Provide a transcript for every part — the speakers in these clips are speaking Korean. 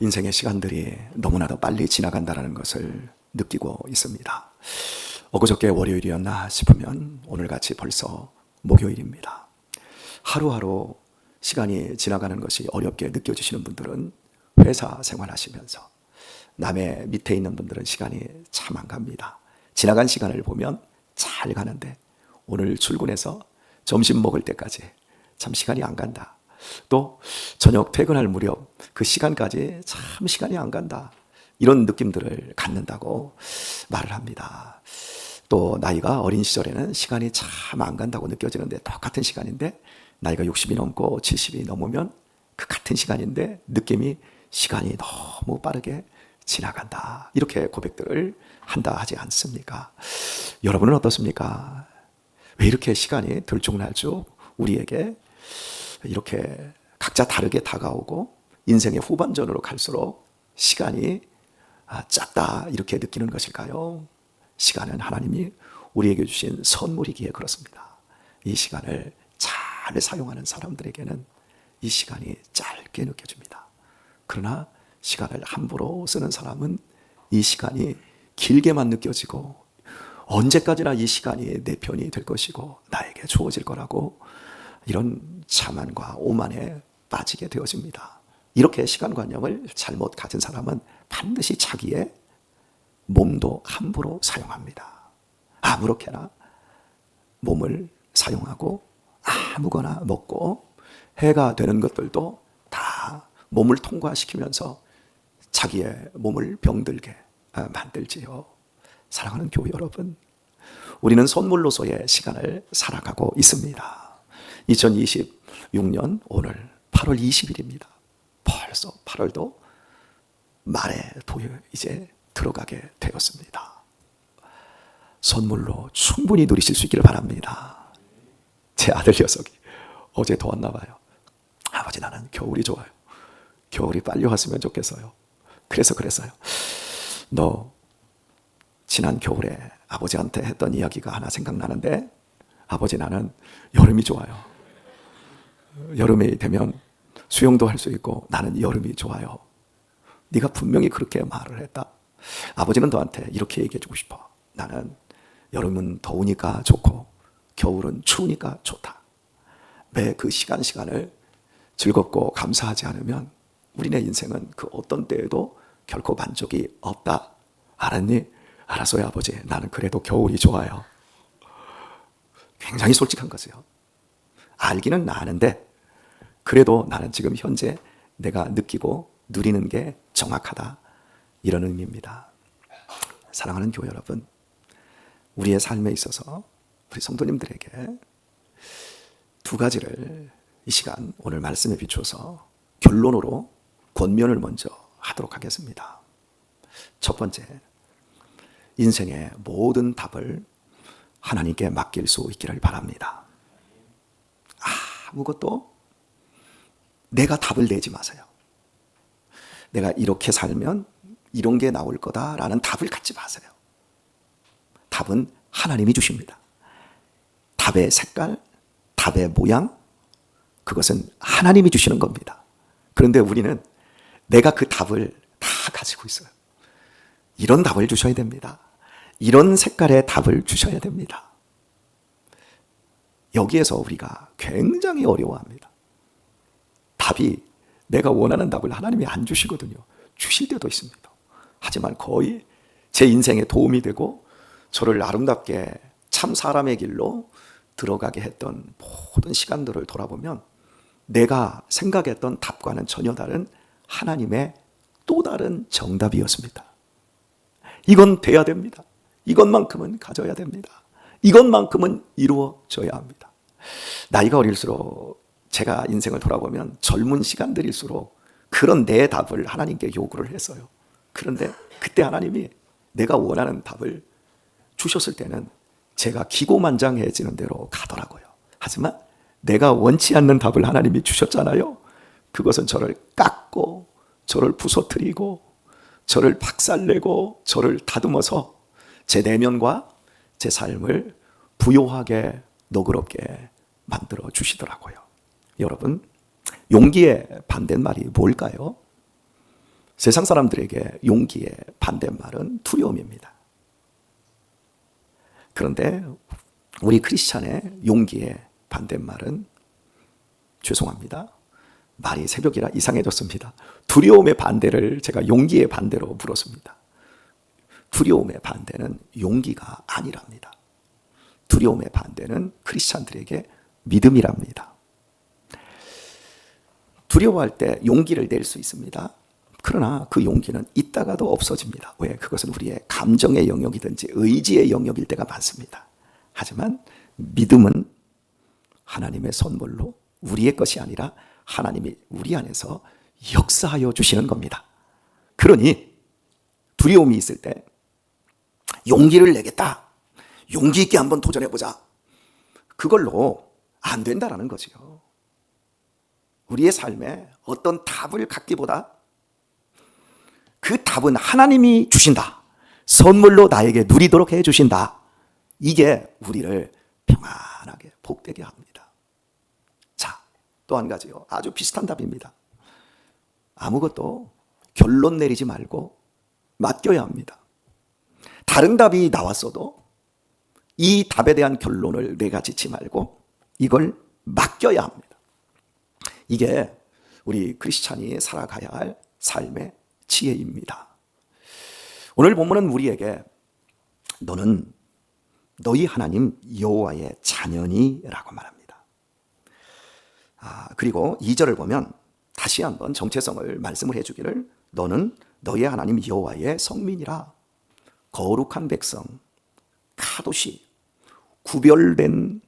인생의 시간들이 너무나도 빨리 지나간다는 것을 느끼고 있습니다. 엊그저께 월요일이었나 싶으면 오늘같이 벌써 목요일입니다. 하루하루 시간이 지나가는 것이 어렵게 느껴지시는 분들은 회사 생활하시면서, 남의 밑에 있는 분들은 시간이 참 안 갑니다. 지나간 시간을 보면 잘 가는데 오늘 출근해서 점심 먹을 때까지 참 시간이 안 간다. 또 저녁 퇴근할 무렵 그 시간까지 참 시간이 안 간다. 이런 느낌들을 갖는다고 말을 합니다. 또 나이가 어린 시절에는 시간이 참 안 간다고 느껴지는데, 똑같은 시간인데 나이가 60이 넘고 70이 넘으면 그 같은 시간인데 느낌이 시간이 너무 빠르게 지나간다. 이렇게 고백들을 한다 하지 않습니까? 여러분은 어떻습니까? 왜 이렇게 시간이 들쭉날쭉 우리에게 이렇게 각자 다르게 다가오고 인생의 후반전으로 갈수록 시간이 짧다 이렇게 느끼는 것일까요? 시간은 하나님이 우리에게 주신 선물이기에 그렇습니다. 이 시간을 잘 사용하는 사람들에게는 이 시간이 짧게 느껴집니다. 그러나 시간을 함부로 쓰는 사람은 이 시간이 길게만 느껴지고 언제까지나 이 시간이 내 편이 될 것이고 나에게 주어질 거라고, 이런 자만과 오만에 빠지게 되어집니다. 이렇게 시간관념을 잘못 가진 사람은 반드시 자기의 몸도 함부로 사용합니다. 아무렇게나 몸을 사용하고 아무거나 먹고 해가 되는 것들도 다 몸을 통과시키면서 자기의 몸을 병들게 만들지요. 사랑하는 교회 여러분, 우리는 선물로서의 시간을 살아가고 있습니다. 2026년 오늘 8월 20일입니다. 벌써 8월도 말에 이제 들어가게 되었습니다. 선물로 충분히 누리실 수 있기를 바랍니다. 제 아들 녀석이 어제 더웠나 봐요. 아버지, 나는 겨울이 좋아요. 겨울이 빨리 왔으면 좋겠어요. 그래서 그랬어요. 너 지난 겨울에 아버지한테 했던 이야기가 하나 생각나는데, 아버지, 나는 여름이 좋아요. 여름이 되면 수영도 할 수 있고 나는 여름이 좋아요. 네가 분명히 그렇게 말을 했다. 아버지는 너한테 이렇게 얘기해 주고 싶어. 나는 여름은 더우니까 좋고 겨울은 추우니까 좋다. 매 그 시간을 즐겁고 감사하지 않으면 우리네 인생은 그 어떤 때에도 결코 만족이 없다. 알았니? 알았어요 아버지. 나는 그래도 겨울이 좋아요. 굉장히 솔직한 거죠. 알기는 아는데 그래도 나는 지금 현재 내가 느끼고 누리는 게 정확하다. 이런 의미입니다. 사랑하는 교회 여러분, 우리의 삶에 있어서 우리 성도님들에게 두 가지를 이 시간 오늘 말씀에 비추어서 결론으로 권면을 먼저 하도록 하겠습니다. 첫 번째, 인생의 모든 답을 하나님께 맡길 수 있기를 바랍니다. 아무것도 내가 답을 내지 마세요. 내가 이렇게 살면 이런 게 나올 거다라는 답을 갖지 마세요. 답은 하나님이 주십니다. 답의 색깔, 답의 모양, 그것은 하나님이 주시는 겁니다. 그런데 우리는 내가 그 답을 다 가지고 있어요. 이런 답을 주셔야 됩니다. 이런 색깔의 답을 주셔야 됩니다. 여기에서 우리가 굉장히 어려워합니다. 답이 내가 원하는 답을 하나님이 안 주시거든요. 주실 때도 있습니다. 하지만 거의 제 인생에 도움이 되고 저를 아름답게 참 사람의 길로 들어가게 했던 모든 시간들을 돌아보면 내가 생각했던 답과는 전혀 다른 하나님의 또 다른 정답이었습니다. 이건 돼야 됩니다. 이것만큼은 가져야 됩니다. 이것만큼은 이루어져야 합니다. 나이가 어릴수록 제가 인생을 돌아보면 젊은 시간들일수록 그런 내 답을 하나님께 요구를 했어요. 그런데 그때 하나님이 내가 원하는 답을 주셨을 때는 제가 기고만장해지는 대로 가더라고요. 하지만 내가 원치 않는 답을 하나님이 주셨잖아요. 그것은 저를 깎고 저를 부서뜨리고 저를 박살내고 저를 다듬어서 제 내면과 제 삶을 부요하게 너그럽게 만들어 주시더라고요. 여러분, 용기의 반대말이 뭘까요? 세상 사람들에게 용기의 반대말은 두려움입니다. 그런데 우리 크리스찬의 용기의 반대말은, 죄송합니다, 말이 새벽이라 이상해졌습니다. 두려움의 반대를 제가 용기의 반대로 물었습니다. 두려움의 반대는 용기가 아니랍니다. 두려움의 반대는 크리스찬들에게 믿음이랍니다. 두려워할 때 용기를 낼 수 있습니다. 그러나 그 용기는 있다가도 없어집니다. 왜? 그것은 우리의 감정의 영역이든지 의지의 영역일 때가 많습니다. 하지만 믿음은 하나님의 선물로 우리의 것이 아니라 하나님이 우리 안에서 역사하여 주시는 겁니다. 그러니 두려움이 있을 때 용기를 내겠다, 용기 있게 한번 도전해보자, 그걸로 안 된다라는 거지요. 우리의 삶에 어떤 답을 갖기보다 그 답은 하나님이 주신다, 선물로 나에게 누리도록 해주신다, 이게 우리를 평안하게 복되게 합니다. 자, 또 한 가지요. 아주 비슷한 답입니다. 아무것도 결론 내리지 말고 맡겨야 합니다. 다른 답이 나왔어도 이 답에 대한 결론을 내가 짓지 말고 이걸 맡겨야 합니다. 이게 우리 크리스찬이 살아가야 할 삶의 지혜입니다. 오늘 본문은 우리에게 너는 너희 하나님 여호와의 자녀니라고 말합니다. 그리고 2절을 보면 다시 한번 정체성을 말씀을 해주기를, 너는 너희 하나님 여호와의 성민이라, 거룩한 백성, 카도시, 구별된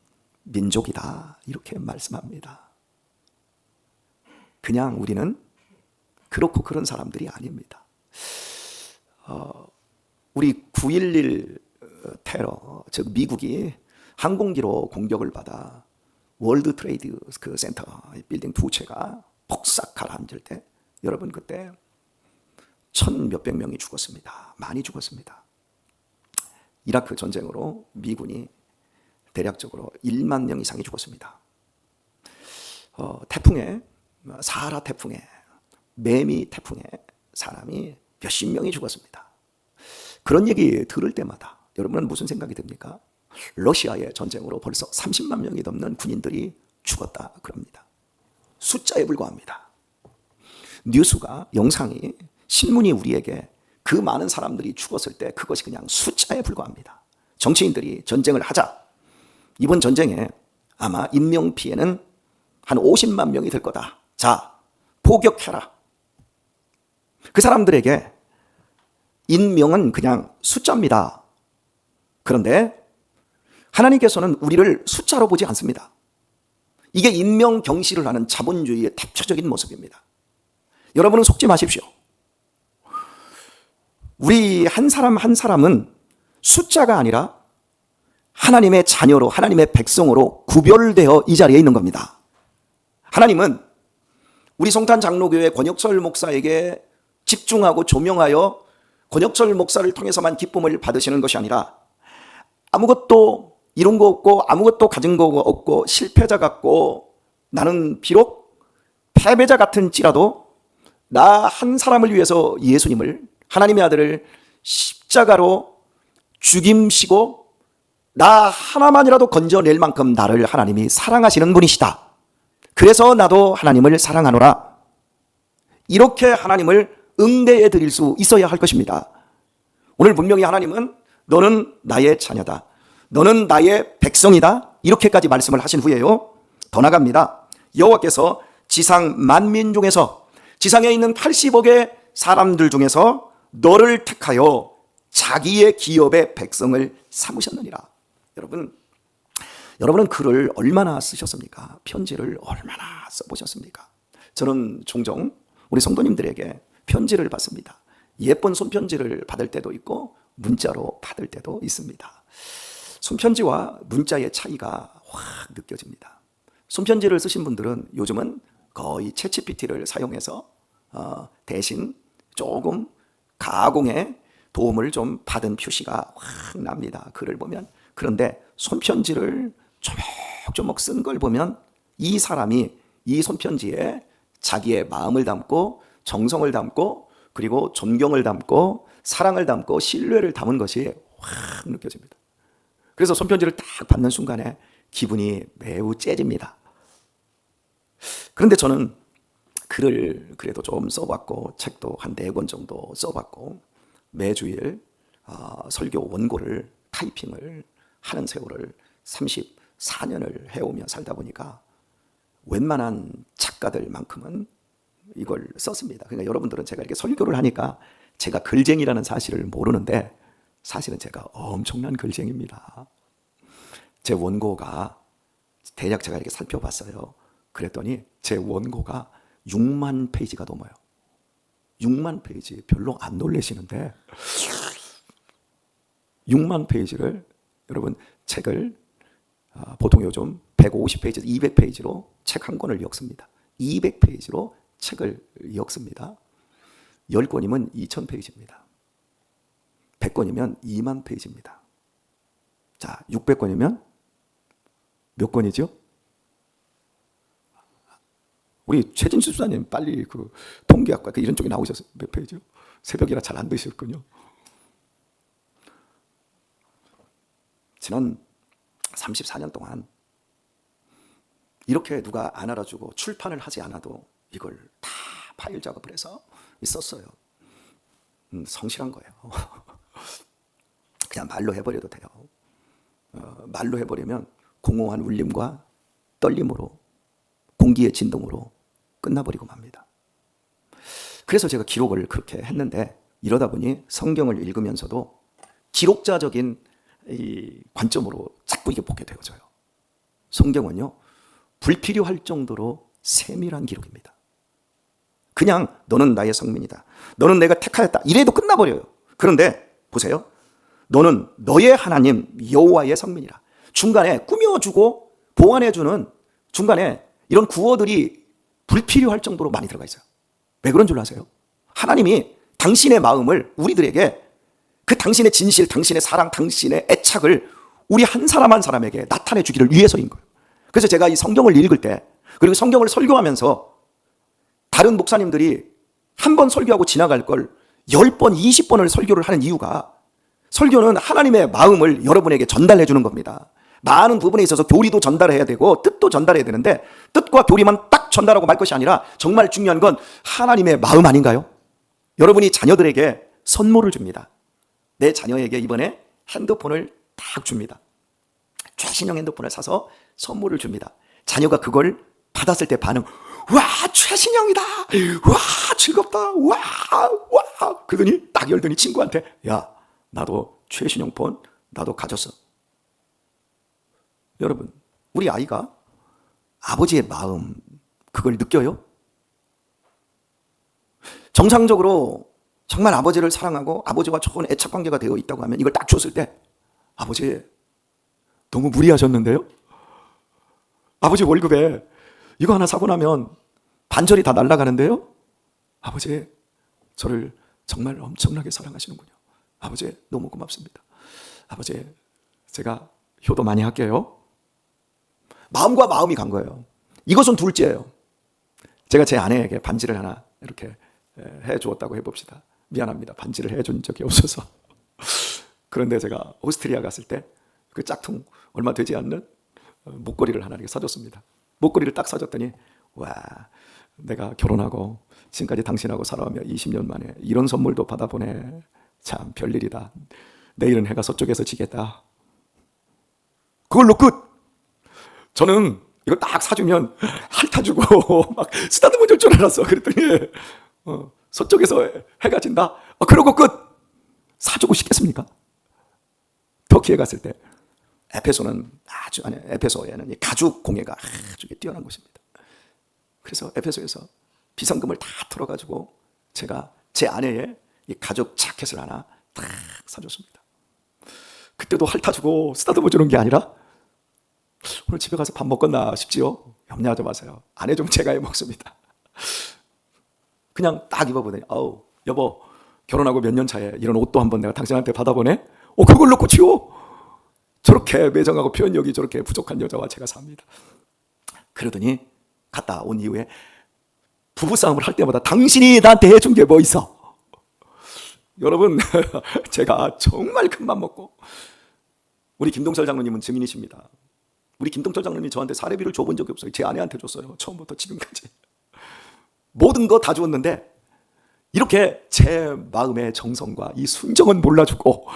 민족이다, 이렇게 말씀합니다. 그냥 우리는 그렇고 그런 사람들이 아닙니다. 우리 9.11 테러, 즉 미국이 항공기로 공격을 받아 월드 트레이드 그 센터 빌딩 두 채가 폭삭 가라앉을 때, 여러분 그때 1,000몇백 명이 죽었습니다. 많이 죽었습니다. 이라크 전쟁으로 미군이 대략적으로 1만 명 이상이 죽었습니다. 태풍에, 사하라 태풍에, 매미 태풍에 사람이 몇십 명이 죽었습니다. 그런 얘기 들을 때마다 여러분은 무슨 생각이 듭니까? 러시아의 전쟁으로 벌써 30만 명이 넘는 군인들이 죽었다 그럽니다. 숫자에 불과합니다. 뉴스가, 영상이, 신문이 우리에게 그 많은 사람들이 죽었을 때 그것이 그냥 숫자에 불과합니다. 정치인들이 전쟁을 하자, 이번 전쟁에 아마 인명피해는 한 50만 명이 될 거다, 자 포격해라. 그 사람들에게 인명은 그냥 숫자입니다. 그런데 하나님께서는 우리를 숫자로 보지 않습니다. 이게 인명경시를 하는 자본주의의 대표적인 모습입니다. 여러분은 속지 마십시오. 우리 한 사람 한 사람은 숫자가 아니라 하나님의 자녀로, 하나님의 백성으로 구별되어 이 자리에 있는 겁니다. 하나님은 우리 성탄 장로교회 권혁철 목사에게 집중하고 조명하여 권혁철 목사를 통해서만 기쁨을 받으시는 것이 아니라, 아무것도 이룬 거 없고 아무것도 가진 거 없고 실패자 같고, 나는 비록 패배자 같은지라도 나 한 사람을 위해서 예수님을, 하나님의 아들을 십자가로 죽임시고 나 하나만이라도 건져낼 만큼 나를 하나님이 사랑하시는 분이시다. 그래서 나도 하나님을 사랑하노라. 이렇게 하나님을 응대해 드릴 수 있어야 할 것입니다. 오늘 분명히 하나님은 너는 나의 자녀다, 너는 나의 백성이다, 이렇게까지 말씀을 하신 후에요, 더 나갑니다. 여호와께서 지상 만민 중에서, 지상에 있는 80억의 사람들 중에서 너를 택하여 자기의 기업의 백성을 삼으셨느니라. 여러분은 글을 얼마나 쓰셨습니까? 편지를 얼마나 써보셨습니까? 저는 종종 우리 성도님들에게 편지를 받습니다. 예쁜 손편지를 받을 때도 있고 문자로 받을 때도 있습니다. 손편지와 문자의 차이가 확 느껴집니다. 손편지를 쓰신 분들은 요즘은 거의 챗GPT를 사용해서 대신 조금 가공에 도움을 좀 받은 표시가 확 납니다. 글을 보면. 그런데 손편지를 조목조목 쓴 걸 보면 이 사람이 이 손편지에 자기의 마음을 담고 정성을 담고 그리고 존경을 담고 사랑을 담고 신뢰를 담은 것이 확 느껴집니다. 그래서 손편지를 딱 받는 순간에 기분이 매우 째집니다. 그런데 저는 글을 그래도 좀 써봤고 책도 한 4권 정도 써봤고 매주일 설교 원고를 타이핑을 하는 세월을 34년을 해오며 살다 보니까 웬만한 작가들만큼은 이걸 썼습니다. 그러니까 여러분들은 제가 이렇게 설교를 하니까 제가 글쟁이라는 사실을 모르는데 사실은 제가 엄청난 글쟁이입니다. 제 원고가 대략 제가 이렇게 살펴봤어요. 그랬더니 제 원고가 6만 페이지가 넘어요. 6만 페이지 별로 안 놀라시는데 6만 페이지를 여러분 책을 보통 요즘 150페이지, 200페이지로 책 한 권을 엮습니다. 200페이지로 책을 엮습니다. 10권이면 2000페이지입니다. 100권이면 2만 페이지입니다. 자, 600권이면 몇 권이죠? 우리 최진수 수사님 빨리 그 통계학과 이런 쪽에 나오셔서 몇 페이지요? 새벽이라 잘 안 되셨군요. 지난 34년 동안 이렇게 누가 안 알아주고 출판을 하지 않아도 이걸 다 파일 작업을 해서 썼어요. 성실한 거예요. 그냥 말로 해버려도 돼요. 말로 해버리면 공허한 울림과 떨림으로 공기의 진동으로 끝나버리고 맙니다. 그래서 제가 기록을 그렇게 했는데 이러다 보니 성경을 읽으면서도 기록자적인 이 관점으로 자꾸 이게 보게 되어져요. 성경은요 불필요할 정도로 세밀한 기록입니다. 그냥 너는 나의 성민이다, 너는 내가 택하였다 이래도 끝나버려요. 그런데 보세요, 너는 너의 하나님 여호와의 성민이라. 중간에 꾸며주고 보완해주는 중간에 이런 구어들이 불필요할 정도로 많이 들어가 있어요. 왜 그런 줄 아세요? 하나님이 당신의 마음을 우리들에게 그 당신의 진실, 당신의 사랑, 당신의 애착을 우리 한 사람 한 사람에게 나타내 주기를 위해서인 거예요. 그래서 제가 이 성경을 읽을 때 그리고 성경을 설교하면서 다른 목사님들이 한 번 설교하고 지나갈 걸 10번, 20번을 설교를 하는 이유가 설교는 하나님의 마음을 여러분에게 전달해 주는 겁니다. 많은 부분에 있어서 교리도 전달해야 되고 뜻도 전달해야 되는데 뜻과 교리만 딱 전달하고 말 것이 아니라 정말 중요한 건 하나님의 마음 아닌가요? 여러분이 자녀들에게 선물을 줍니다. 내 자녀에게 이번에 핸드폰을 딱 줍니다. 최신형 핸드폰을 사서 선물을 줍니다. 자녀가 그걸 받았을 때 반응, 와 최신형이다, 와 즐겁다, 와 그러더니 딱 열더니 친구한테, 야 나도 최신형 폰 나도 가졌어. 여러분, 우리 아이가 아버지의 마음 그걸 느껴요? 정상적으로 정말 아버지를 사랑하고 아버지와 좋은 애착관계가 되어 있다고 하면 이걸 딱 줬을 때 아버지 너무 무리하셨는데요? 아버지 월급에 이거 하나 사고 나면 반절이 다 날아가는데요? 아버지 저를 정말 엄청나게 사랑하시는군요. 아버지 너무 고맙습니다. 아버지 제가 효도 많이 할게요. 마음과 마음이 간 거예요. 이것은 둘째예요. 제가 제 아내에게 반지를 하나 이렇게 해주었다고 해봅시다. 미안합니다. 반지를 해준 적이 없어서. 그런데 제가 오스트리아 갔을 때 그 짝퉁 얼마 되지 않는 목걸이를 하나 이렇게 사줬습니다. 목걸이를 딱 사줬더니 와 내가 결혼하고 지금까지 당신하고 살아오며 20년 만에 이런 선물도 받아보네. 참 별일이다. 내일은 해가 서쪽에서 지겠다. 그걸로 끝. 저는 이거 딱 사주면 핥아주고 막 쓰다듬어 줄 줄 알았어. 그랬더니 서쪽에서 해가 진다. 그러고 끝. 사주고 싶겠습니까? 터키에 갔을 때 에페소에는 가죽 공예가 아주 뛰어난 곳입니다. 그래서 에페소에서 비상금을 다 털어가지고 제가 제 아내의 이 가죽 자켓을 하나 딱 사줬습니다. 그때도 핥아주고 쓰다듬어 주는 게 아니라 오늘 집에 가서 밥 먹겠나 싶지요? 염려하지 마세요. 아내 좀 제가 해 먹습니다. 그냥 딱 입어보더니 아우 여보 결혼하고 몇 년 차에 이런 옷도 한번 내가 당신한테 받아보네? 그걸로 끝이요? 저렇게 매정하고 표현력이 저렇게 부족한 여자와 제가 삽니다. 그러더니 갔다 온 이후에 부부싸움을 할 때마다 당신이 나한테 해준 게 뭐 있어? 여러분, 제가 정말 큰맘 먹고, 우리 김동철 장로님은 증인이십니다. 우리 김동철 장로님이 저한테 사례비를 줘본 적이 없어요. 제 아내한테 줬어요. 처음부터 지금까지. 모든 거 다 주었는데 이렇게 제 마음의 정성과 이 순정은 몰라주고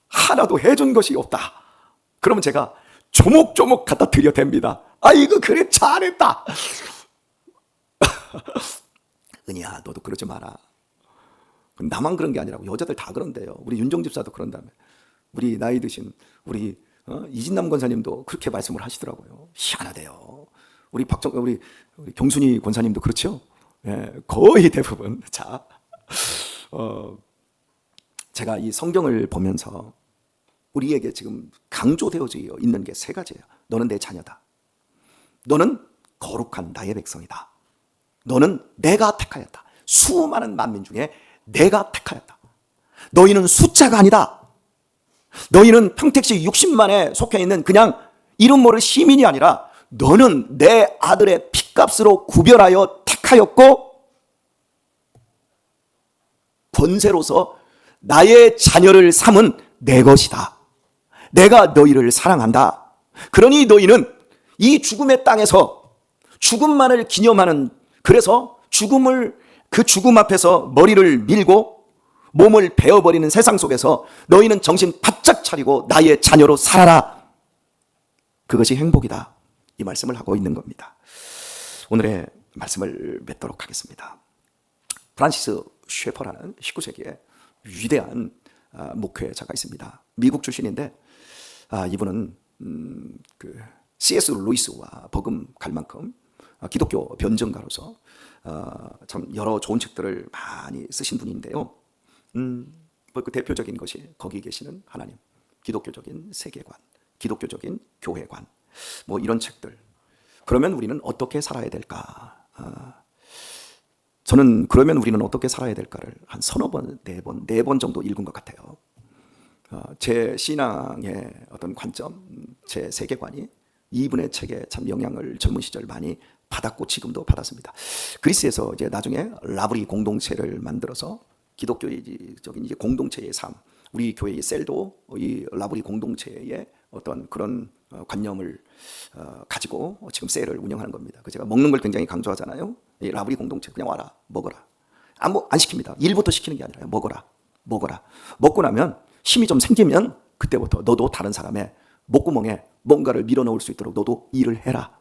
하나도 해준 것이 없다. 그러면 제가 조목조목 갖다 드려댑니다. 아이고 그래 잘했다. 은희야 너도 그러지 마라. 나만 그런 게 아니라고 여자들 다 그런데요. 우리 윤정 집사도 그런다며. 우리 나이 드신 우리 이진남 권사님도 그렇게 말씀을 하시더라고요. 희한하대요. 우리 경순이 권사님도 그렇죠. 예, 거의 대부분. 자, 제가 이 성경을 보면서 우리에게 지금 강조되어져 있는 게 세 가지예요. 너는 내 자녀다. 너는 거룩한 나의 백성이다. 너는 내가 택하였다. 수많은 만민 중에 내가 택하였다. 너희는 숫자가 아니다. 너희는 평택시 60만에 속해 있는 그냥 이름 모를 시민이 아니라 너는 내 아들의 핏값으로 구별하여 택하였고 권세로서 나의 자녀를 삼은 내 것이다. 내가 너희를 사랑한다. 그러니 너희는 이 죽음의 땅에서 죽음만을 기념하는, 그래서 그 죽음 앞에서 머리를 밀고 몸을 베어버리는 세상 속에서 너희는 정신 바짝 차리고 나의 자녀로 살아라. 그것이 행복이다. 이 말씀을 하고 있는 겁니다. 오늘의 말씀을 맺도록 하겠습니다. 프란시스 쉐퍼라는 19세기의 위대한 목회자가 있습니다. 미국 출신인데 이분은 C.S. 루이스와 버금 갈 만큼 기독교 변증가로서 참 여러 좋은 책들을 많이 쓰신 분인데요. 그 대표적인 것이 거기 계시는 하나님, 기독교적인 세계관, 기독교적인 교회관, 뭐 이런 책들. 그러면 우리는 어떻게 살아야 될까? 저는 그러면 우리는 어떻게 살아야 될까를 한 서너 번, 네 번 정도 읽은 것 같아요. 제 신앙의 어떤 관점, 제 세계관이 이분의 책에 참 영향을 젊은 시절 많이 받았고 지금도 받았습니다. 그리스에서 이제 나중에 라브리 공동체를 만들어서 기독교적인 이제 공동체의 삶, 우리 교회의 셀도 이 라브리 공동체의 어떤 그런 관념을 가지고 지금 셀을 운영하는 겁니다. 제가 먹는 걸 굉장히 강조하잖아요. 이 라브리 공동체 그냥 와라, 먹어라. 안 시킵니다. 일부터 시키는 게 아니라 먹어라. 먹고 나면 힘이 좀 생기면 그때부터 너도 다른 사람의 목구멍에 뭔가를 밀어넣을 수 있도록 너도 일을 해라.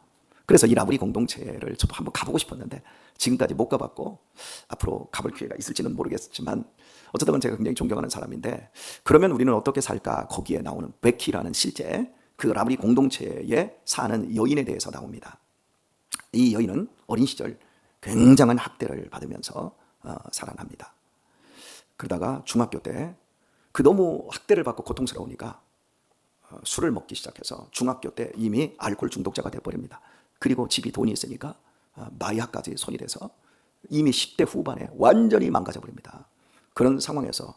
그래서 이 라브리 공동체를 저도 한번 가보고 싶었는데 지금까지 못 가봤고 앞으로 가볼 기회가 있을지는 모르겠지만 어쨌든 제가 굉장히 존경하는 사람인데, 그러면 우리는 어떻게 살까? 거기에 나오는 베키라는 실제 그 라브리 공동체에 사는 여인에 대해서 나옵니다. 이 여인은 어린 시절 굉장한 학대를 받으면서 살아납니다. 그러다가 중학교 때 너무 학대를 받고 고통스러우니까 술을 먹기 시작해서 중학교 때 이미 알코올 중독자가 돼버립니다. 그리고 집이 돈이 있으니까 마약까지 손이 돼서 이미 10대 후반에 완전히 망가져버립니다. 그런 상황에서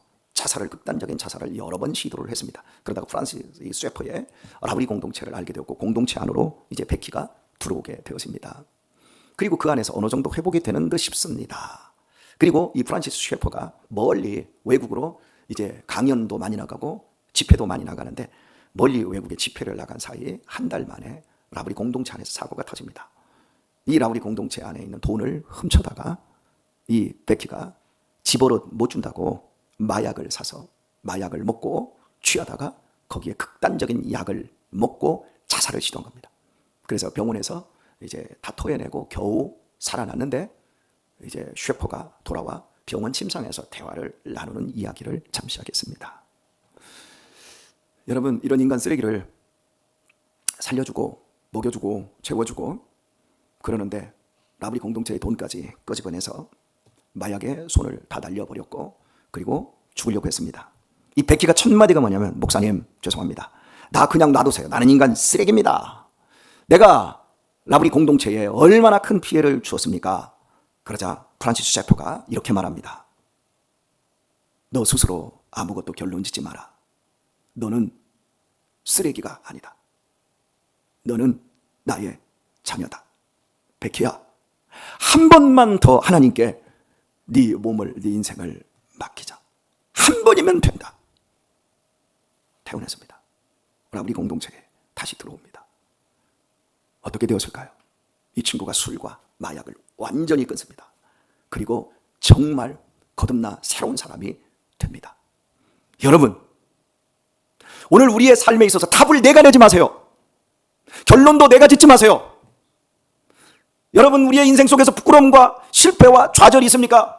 극단적인 자살을 여러 번 시도를 했습니다. 그러다가 프란시스 쉐퍼의 라브리 공동체를 알게 되었고 공동체 안으로 이제 베키가 들어오게 되었습니다. 그리고 그 안에서 어느 정도 회복이 되는 듯 싶습니다. 그리고 이 프란시스 쉐퍼가 멀리 외국으로 이제 강연도 많이 나가고 집회도 많이 나가는데 멀리 외국에 집회를 나간 사이에 한 달 만에 라브리 공동체 안에서 사고가 터집니다. 이 라브리 공동체 안에 있는 돈을 훔쳐다가 이 베키가 집어로 못 준다고 마약을 사서 마약을 먹고 취하다가 거기에 극단적인 약을 먹고 자살을 시도한 겁니다. 그래서 병원에서 이제 다 토해내고 겨우 살아났는데 이제 쉐퍼가 돌아와 병원 침상에서 대화를 나누는 이야기를 잠시 하겠습니다. 여러분, 이런 인간 쓰레기를 살려주고 먹여주고 채워주고 그러는데 라브리 공동체의 돈까지 꺼집어내서 마약에 손을 다 날려버렸고 그리고 죽으려고 했습니다. 이 베키가 첫 마디가 뭐냐면, 목사님 죄송합니다. 나 그냥 놔두세요. 나는 인간 쓰레기입니다. 내가 라브리 공동체에 얼마나 큰 피해를 주었습니까? 그러자 프란시스 쉐퍼가 이렇게 말합니다. 너 스스로 아무것도 결론 짓지 마라. 너는 쓰레기가 아니다. 너는 나의 자녀다. 베키야, 한 번만 더 하나님께 네 몸을, 네 인생을 맡기자. 태우면 된다. 태어났습니다. 그러나 우리 공동체에 다시 들어옵니다. 어떻게 되었을까요? 이 친구가 술과 마약을 완전히 끊습니다. 그리고 정말 거듭나 새로운 사람이 됩니다. 여러분, 오늘 우리의 삶에 있어서 답을 내가 내지 마세요. 결론도 내가 짓지 마세요. 여러분, 우리의 인생 속에서 부끄러움과 실패와 좌절이 있습니까?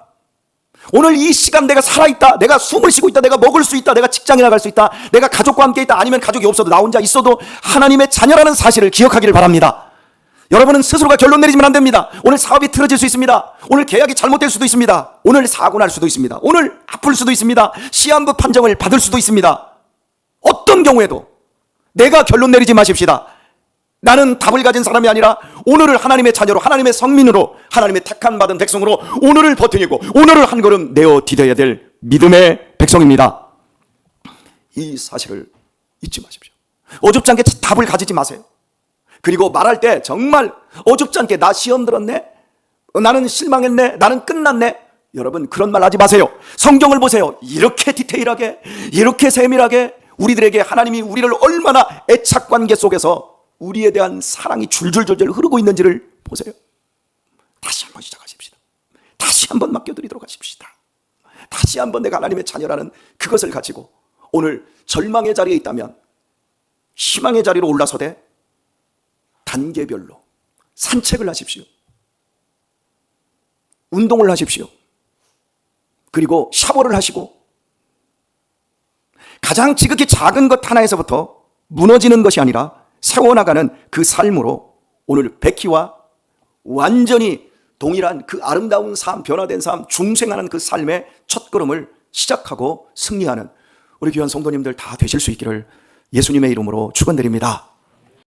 오늘 이 시간 내가 살아있다, 내가 숨을 쉬고 있다, 내가 먹을 수 있다, 내가 직장에 나갈 수 있다, 내가 가족과 함께 있다, 아니면 가족이 없어도 나 혼자 있어도 하나님의 자녀라는 사실을 기억하기를 바랍니다. 여러분은 스스로가 결론 내리지면 안 됩니다. 오늘 사업이 틀어질 수 있습니다. 오늘 계약이 잘못될 수도 있습니다. 오늘 사고 날 수도 있습니다. 오늘 아플 수도 있습니다. 시한부 판정을 받을 수도 있습니다. 어떤 경우에도 내가 결론 내리지 마십시다. 나는 답을 가진 사람이 아니라 오늘을 하나님의 자녀로, 하나님의 성민으로, 하나님의 택한 받은 백성으로 오늘을 버티고 오늘을 한 걸음 내어 디뎌야 될 믿음의 백성입니다. 이 사실을 잊지 마십시오. 어줍지 않게 답을 가지지 마세요. 그리고 말할 때 정말 어줍지 않게 나 시험 들었네, 나는 실망했네, 나는 끝났네, 여러분 그런 말 하지 마세요. 성경을 보세요. 이렇게 디테일하게, 이렇게 세밀하게 우리들에게 하나님이 우리를 얼마나 애착관계 속에서 우리에 대한 사랑이 줄줄줄줄 흐르고 있는지를 보세요. 다시 한번 시작하십시다. 다시 한번 맡겨드리도록 하십시다. 다시 한번 내가 하나님의 자녀라는 그것을 가지고 오늘 절망의 자리에 있다면 희망의 자리로 올라서되 단계별로 산책을 하십시오. 운동을 하십시오. 그리고 샤워를 하시고 가장 지극히 작은 것 하나에서부터 무너지는 것이 아니라 세워나가는 그 삶으로 오늘 백희와 완전히 동일한 그 아름다운 삶, 변화된 삶, 중생하는 그 삶의 첫걸음을 시작하고 승리하는 우리 귀한 성도님들 다 되실 수 있기를 예수님의 이름으로 축원드립니다.